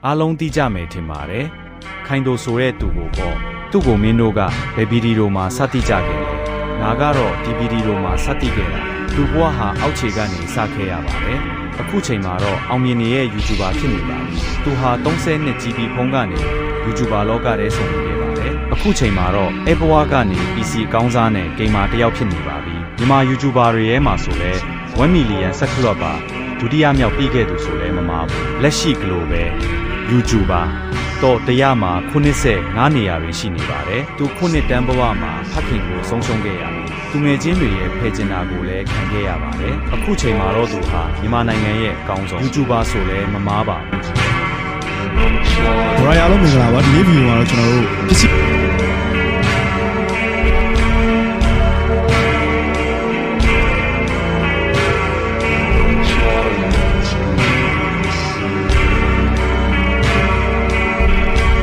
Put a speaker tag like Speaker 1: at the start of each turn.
Speaker 1: အားလုံးသိကြမယ်ထင်ပါတယ်ခိုင်တိုဆိုတဲ့သူကိုပေါ့သူ့ကိုမင်းတို့ကဘယ်ဗီဒီယိုမှာစတင်ကြခဲ့လဲငါကတော့ဒီဗီဒီယိုမှာစတင်ခဲ့တာသူဘဝဟာအောက်ခြေကနေစခဲ့ရပါတယ်အခုချိန်မှာတော့အောင်မြင်နေတဲ့ YouTuber ဖြစ်နေပါပြီသူဟာ30နှစ် GB ဖုန်းကနေ YouTuber လောကထဲဆုံးနေခဲ့ပါတယ်အခုချိန်မှာတော့အဲ့ဘဝကနေ PC အကောင်းစားနဲ့ Gamer တစ်ယောက်ဖြစ်နေပါပြီမြန်မာ YouTuber တွေရဲ့မှာဆိုလဲ1 million subscriber ပါဒုတိယမြောက်ပြီးခဲ့သူဆိုလဲမမားဘူးလက်ရှိကလိုပဲ YouTuber တော့တရားမှာ95နေရာတွင်ရှိနေပါတယ်သူ9တန်းဘဝမှာဖခင်ကိုဆုံးရှုံးခဲ့ရတယ်သူငယ်ချင်းတွေရဲ့ဖယ်ကျင်တာကိုလည်းခံခဲ့ရပါတယ်အခုချိန်မှာတော့သူဟာမြန်မာနိုင်ငံရဲ့အကောင်းဆုံး YouTuber ဆိုလဲမမားပါဘူး
Speaker 2: ဘရိုင်အားလုံးမင်္ဂလာပါဒီနေ့ဗီဒီယိုမှာတော့ကျွန်တော်တို့